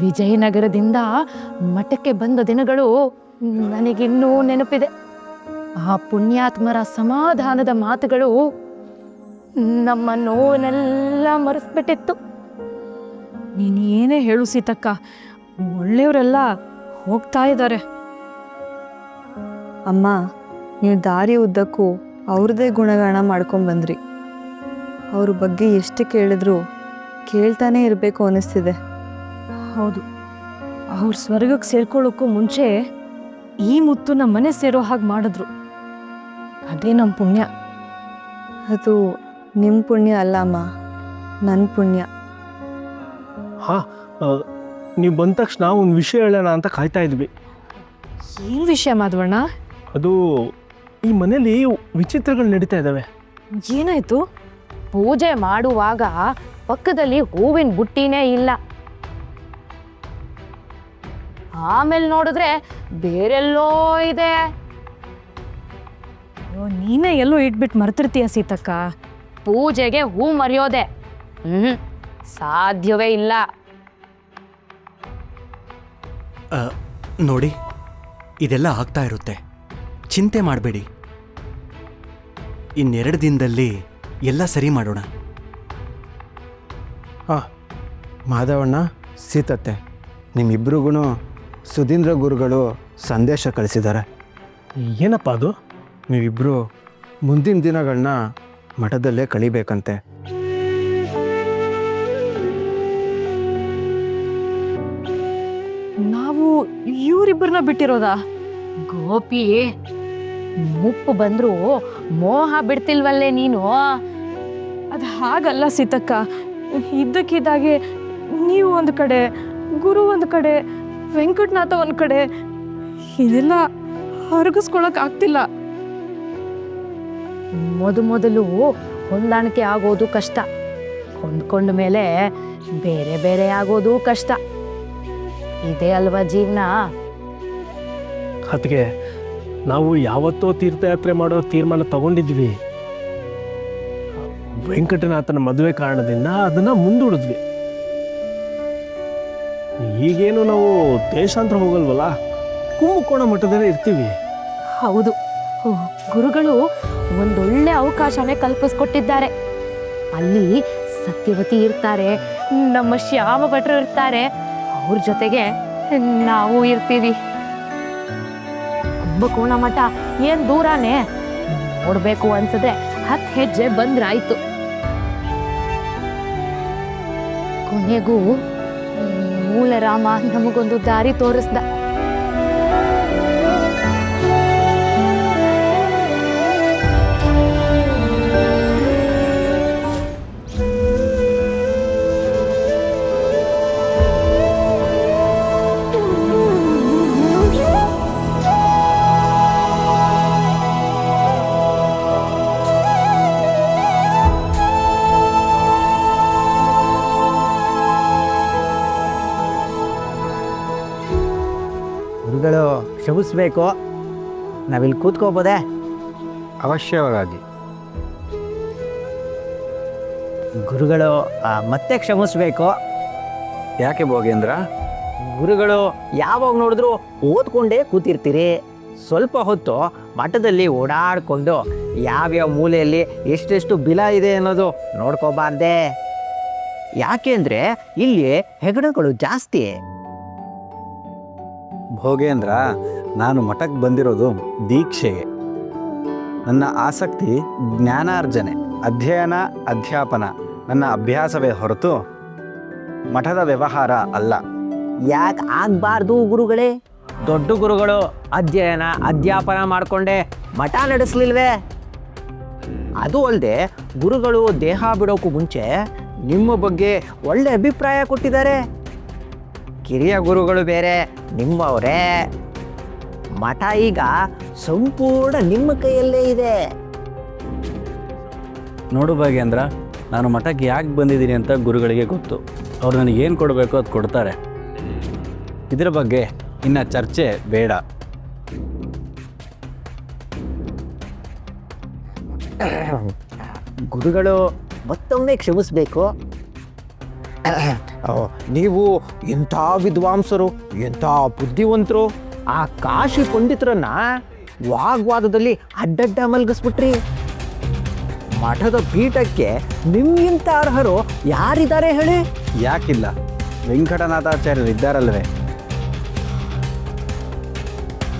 ವಿಜಯನಗರದಿಂದ ಮಠಕ್ಕೆ ಬಂದ ದಿನಗಳು ನನಗಿನ್ನೂ ನೆನಪಿದೆ. ಆ ಪುಣ್ಯಾತ್ಮರ ಸಮಾಧಾನದ ಮಾತುಗಳು ನಮ್ಮ ನೋವನ್ನೆಲ್ಲ ಮರೆಸ್ಬಿಟ್ಟಿತ್ತು. ನೀನೇನೇ ಹೇಳು ಸೀತಕ್ಕ, ಒಳ್ಳೆಯವರೆಲ್ಲ ಹೋಗ್ತಾ ಇದ್ದಾರೆ. ಅಮ್ಮ, ನೀವು ದಾರಿ ಉದ್ದಕ್ಕೂ ಅವ್ರದ್ದೇ ಗುಣಗಾನ ಮಾಡ್ಕೊಂಡ್ಬಂದ್ರಿ. ಅವ್ರ ಬಗ್ಗೆ ಎಷ್ಟು ಕೇಳಿದ್ರು ಕೇಳ್ತಾನೆ ಇರಬೇಕು ಅನ್ನಿಸ್ತಿದೆ. ಹೌದು, ಅವ್ರು ಸ್ವರ್ಗಕ್ಕೆ ಸೇರ್ಕೊಳ್ಳೋಕ್ಕೂ ಮುಂಚೆ ಈ ಮುತ್ತು ನಮ್ಮ ಮನೆ ಸೇರೋ ಹಾಗೆ ಮಾಡಿದ್ರು. ಅದೇ ನಮ್ಮ ಪುಣ್ಯ. ಅದು ನಿಮ್ಮ ಪುಣ್ಯ ಅಲ್ಲ ಅಮ್ಮ, ನನ್ನ ಪುಣ್ಯ. ಹಾಂ, ನೀವು ಬಂದ ತಕ್ಷಣ ಒಂದು ವಿಷಯ ಹೇಳೋಣ ಅಂತ ಕಾಯ್ತಾ ಇದ್ವಿ. ಏನು ವಿಷಯ ಮಾಧವಣ್ಣ? ಅದು ಈ ಮನೇಲಿ ವಿಚಿತ್ರಗಳು ನಡೀತಾ ಇದ್ದಾವೆ. ಏನಾಯ್ತು? ಪೂಜೆ ಮಾಡುವಾಗ ಪಕ್ಕದಲ್ಲಿ ಹೂವಿನ ಬುಟ್ಟಿನೇ ಇಲ್ಲ. ಆಮೇಲೆ ನೋಡಿದ್ರೆ ಬೇರೆಲ್ಲೋ ಇದೆ. ನೀನೇ ಎಲ್ಲೋ ಇಟ್ಬಿಟ್ಟು ಮರ್ತಿರ್ತೀಯ ಸೀತಕ್ಕ. ಪೂಜೆಗೆ ಹೂ ಮರೆಯೋದೆ ಸಾಧ್ಯವೇ ಇಲ್ಲ. ನೋಡಿ, ಇದೆಲ್ಲ ಆಗ್ತಾ ಇರುತ್ತೆ, ಚಿಂತೆ ಮಾಡಬೇಡಿ. ಇನ್ನೆರಡು ದಿನದಲ್ಲಿ ಎಲ್ಲ ಸರಿ ಮಾಡೋಣ. ಹಾಂ, ಮಾಧವಣ್ಣ, ಸೀತತ್ತೆ, ನಿಮ್ಮಿಬ್ರಿಗೂ ಸುಧೀಂದ್ರ ಗುರುಗಳು ಸಂದೇಶ ಕಳಿಸಿದ್ದಾರೆ. ಏನಪ್ಪ ಅದು? ನೀವಿಬ್ಬರು ಮುಂದಿನ ದಿನಗಳನ್ನ ಮಠದಲ್ಲೇ ಕಳಿಬೇಕಂತೆ. ನಾವು ಇವರಿಬ್ಬರನ್ನ ಬಿಟ್ಟಿರೋದಾ? ಗೋಪಿ, ಮುಪ್ಪು ಬಂದ್ರು ಮೋಹ ಬಿಡ್ತಿಲ್ವಲ್ಲೇ ನೀನು? ಅದು ಹಾಗಲ್ಲ ಸೀತಕ್ಕ. ಇದ್ದಕ್ಕಿದ್ದಾಗೆ ನೀವು ಒಂದು ಕಡೆ, ಗುರು ಒಂದು ಕಡೆ, ವೆಂಕಟನಾಥ ಒಂದು ಕಡೆ, ಇದೆಲ್ಲ ಹೊರಗಿಸ್ಕೊಳಕ್ ಆಗ್ತಿಲ್ಲ. ಮೊದಲು ಹೊಂದಾಣಿಕೆ ಆಗೋದು ಕಷ್ಟ, ಹೊಂದ್ಕೊಂಡ ಮೇಲೆ ಬೇರೆ ಬೇರೆ ಆಗೋದು ಕಷ್ಟ. ಇದೇ ಅಲ್ವಾ ಜೀವನ? ಅದಕ್ಕೆ ನಾವು ಯಾವತ್ತೋ ತೀರ್ಥಯಾತ್ರೆ ಮಾಡೋ ತೀರ್ಮಾನ ತಗೊಂಡಿದ್ವಿ. ವೆಂಕಟನಾಥನ ಮದುವೆ ಕಾರಣದಿಂದ ಅದನ್ನು ಮುಂದೂಡಿದ್ವಿ. ಈಗೇನು ನಾವು ದೇಶಾಂತರ ಹೋಗಲ್ವಲ್ಲ, ಕುಂಭಕೋಣ ಮಠದಲ್ಲೇ ಇರ್ತೀವಿ. ಹೌದು, ಗುರುಗಳು ಒಂದೊಳ್ಳೆ ಅವಕಾಶನೇ ಕಲ್ಪಿಸ್ಕೊಟ್ಟಿದ್ದಾರೆ. ಅಲ್ಲಿ ಸತ್ಯವತಿ ಇರ್ತಾರೆ, ನಮ್ಮ ಶ್ಯಾಮ ಭಟ್ರು ಇರ್ತಾರೆ, ಅವ್ರ ಜೊತೆಗೆ ನಾವು ಇರ್ತೀವಿ. ಕುಂಭಕೋಣ ಮಠ ಏನ್ ದೂರಾನೇ, ನೋಡ್ಬೇಕು ಅನ್ಸಿದ್ರೆ 10 ಹೆಜ್ಜೆ ಬಂದ್ರಾಯ್ತು. ಕೊನೆಗೂ ಮೂಲರಾಮ ನಮಗೊಂದು ದಾರಿ ತೋರಿಸ್ದ. ಗುರುಗಳು ಕ್ಷಮಿಸ್ಬೇಕು, ನಾವಿಲ್ಲಿ ಕೂತ್ಕೋಬೋದೆ? ಅವಶ್ಯವಾಗಿ. ಗುರುಗಳು ಮತ್ತೆ ಕ್ಷಮಿಸ್ಬೇಕು. ಯಾಕೆ ಭೋಗೇಂದ್ರ? ಗುರುಗಳು ಯಾವಾಗ ನೋಡಿದ್ರು ಓದ್ಕೊಂಡೇ ಕೂತಿರ್ತೀರಿ. ಸ್ವಲ್ಪ ಹೊತ್ತು ಮಠದಲ್ಲಿ ಓಡಾಡಿಕೊಂಡು ಯಾವ್ಯಾವ ಮೂಲೆಯಲ್ಲಿ ಎಷ್ಟೆಷ್ಟು ಬಿಲ ಇದೆ ಅನ್ನೋದು ನೋಡ್ಕೋಬಾರ್ದೆ? ಯಾಕೆಂದರೆ ಇಲ್ಲಿ ಹೆಗಣಗಳು ಜಾಸ್ತಿ. ಭೋಗೇಂದ್ರ, ನಾನು ಮಠಕ್ಕೆ ಬಂದಿರೋದು ದೀಕ್ಷೆಗೆ. ನನ್ನ ಆಸಕ್ತಿ ಜ್ಞಾನಾರ್ಜನೆ, ಅಧ್ಯಯನ, ಅಧ್ಯಾಪನ ನನ್ನ ಅಭ್ಯಾಸವೇ ಹೊರತು ಮಠದ ವ್ಯವಹಾರ ಅಲ್ಲ. ಯಾಕೆ ಆಗಬಾರ್ದು ಗುರುಗಳೇ? ದೊಡ್ಡ ಗುರುಗಳು ಅಧ್ಯಯನ ಅಧ್ಯಾಪನ ಮಾಡಿಕೊಂಡೆ ಮಠ ನಡೆಸಲಿಲ್ವೇ? ಅದು ಅಲ್ಲದೆ ಗುರುಗಳು ದೇಹ ಬಿಡೋಕ್ಕೂ ಮುಂಚೆ ನಿಮ್ಮ ಬಗ್ಗೆ ಒಳ್ಳೆ ಅಭಿಪ್ರಾಯ ಕೊಟ್ಟಿದ್ದಾರೆ. ಕಿರಿಯ ಗುರುಗಳು ಬೇರೆ, ನಿಮ್ಮವರೇ. ಮಠ ಈಗ ಸಂಪೂರ್ಣ ನಿಮ್ಮ ಕೈಯಲ್ಲೇ ಇದೆ. ನೋಡು ಭಾಗ್ಯೇಂದ್ರ, ನಾನು ಮಠಕ್ಕೆ ಯಾಕೆ ಬಂದಿದ್ದೀನಿ ಅಂತ ಗುರುಗಳಿಗೆ ಗೊತ್ತು. ಅವ್ರು ನನಗೆ ಏನು ಕೊಡಬೇಕು ಅದು ಕೊಡ್ತಾರೆ. ಇದರ ಬಗ್ಗೆ ಇನ್ನು ಚರ್ಚೆ ಬೇಡ. ಗುರುಗಳು ಮತ್ತೊಮ್ಮೆ ಕ್ಷಮಿಸಬೇಕು. ನೀವು ಎಂಥ ವಿದ್ವಾಂಸರು, ಎಂಥ ಬುದ್ಧಿವಂತರು. ಆ ಕಾಶಿ ಪಂಡಿತರನ್ನ ವಾಗ್ವಾದದಲ್ಲಿ ಅಡ್ಡಡ್ಡ ಮಲಗಿಸ್ಬಿಟ್ರಿ. ಮಠದ ಪೀಠಕ್ಕೆ ನಿಮ್ಗಿಂತ ಅರ್ಹರು ಯಾರಿದ್ದಾರೆ ಹೇಳಿ? ಯಾಕಿಲ್ಲ, ವೆಂಕಟನಾಥಾಚಾರ್ಯರು ಇದ್ದಾರಲ್ವೇ.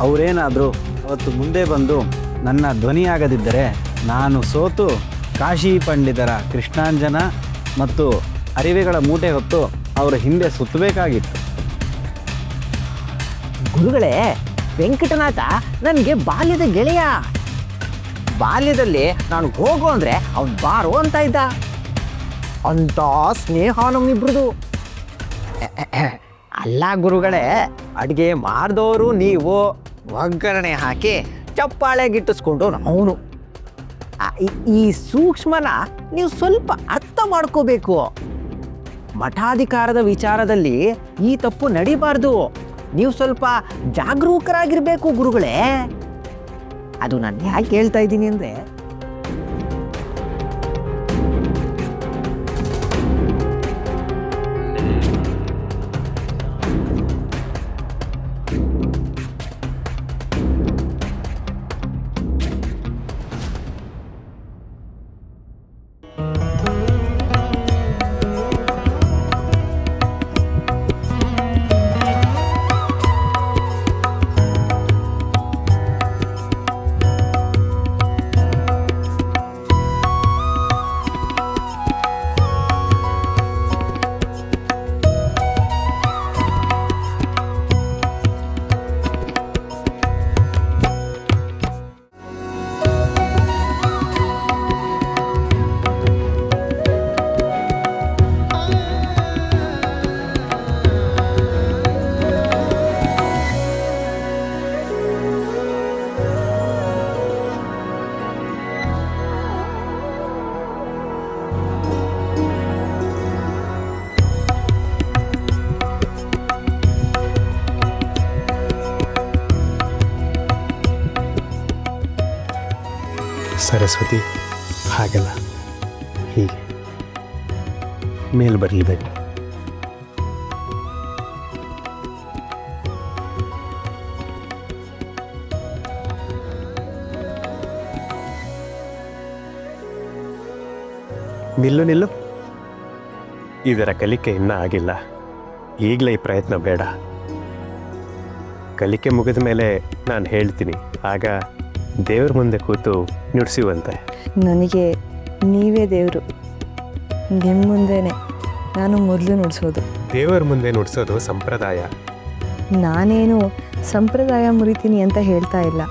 ಅವರೇನಾದರೂ ಅವತ್ತು ಮುಂದೆ ಬಂದು ನನ್ನ ಧ್ವನಿಯಾಗದಿದ್ದರೆ ನಾನು ಸೋತು ಕಾಶಿ ಪಂಡಿತರ ಕೃಷ್ಣಾಂಜನ ಮತ್ತು ಅರಿವೆಗಳ ಮೂಟೆ ಹೊತ್ತು ಅವರ ಹಿಂದೆ ಸುತ್ತಬೇಕಾಗಿತ್ತು. ಗುರುಗಳೇ, ವೆಂಕಟನಾಥ ನನಗೆ ಬಾಲ್ಯದ ಗೆಳೆಯ. ಬಾಲ್ಯದಲ್ಲಿ ನಾನು ಹೋಗು ಅಂದರೆ ಅವ್ನು ಬಾರೋ ಅಂತ ಇದ್ದ. ಅಂಥ ಸ್ನೇಹ ನಮ್ಮಿಬ್ರದು. ಅಲ್ಲ ಗುರುಗಳೇ, ಅಡುಗೆ ಮಾಡಿದವರು ನೀವು, ಒಗ್ಗರಣೆ ಹಾಕಿ ಚಪ್ಪಾಳೆ ಗಿಟ್ಟಿಸ್ಕೊಂಡು ಅವನು. ಈ ಸೂಕ್ಷ್ಮನ ನೀವು ಸ್ವಲ್ಪ ಅರ್ಥ ಮಾಡ್ಕೋಬೇಕು. ಮಠಾಧಿಕಾರದ ವಿಚಾರದಲ್ಲಿ ಈ ತಪ್ಪು ನಡಿಬಾರ್ದು. ನೀವು ಸ್ವಲ್ಪ ಜಾಗರೂಕರಾಗಿರ್ಬೇಕು ಗುರುಗಳೇ. ಅದು ನಾನು ಯಾಕೆ ಹೇಳ್ತಾ ಇದ್ದೀನಿ ಅಂದರೆ, ಸರಸ್ವತಿ ಹಾಗಲ್ಲ, ಹೀಗೆ ಮೇಲ್ ಬರಲಿಬೇಕು. ನಿಲ್ಲು. ಇದರ ಕಲಿಕೆ ಇನ್ನೂ ಆಗಿಲ್ಲ. ಈಗಲೇ ಈ ಪ್ರಯತ್ನ ಬೇಡ. ಕಲಿಕೆ ಮುಗಿದ ಮೇಲೆ ನಾನು ಹೇಳ್ತೀನಿ, ಆಗ ದೇವ್ರ ಮುಂದೆ ಕೂತು ನುಡಿಸುವಂತೆ. ನನಗೆ ನೀವೇ ದೇವರು. ನಿಮ್ಮ ಮುಂದೆನೇ ನಾನು ಮೊದಲು ನುಡಿಸೋದು. ದೇವರ ಮುಂದೆ ನುಡಿಸೋದು ಸಂಪ್ರದಾಯ. ನಾನೇನು ಸಂಪ್ರದಾಯ ಮುರಿತೀನಿ ಅಂತ ಹೇಳ್ತಾ ಇಲ್ಲ.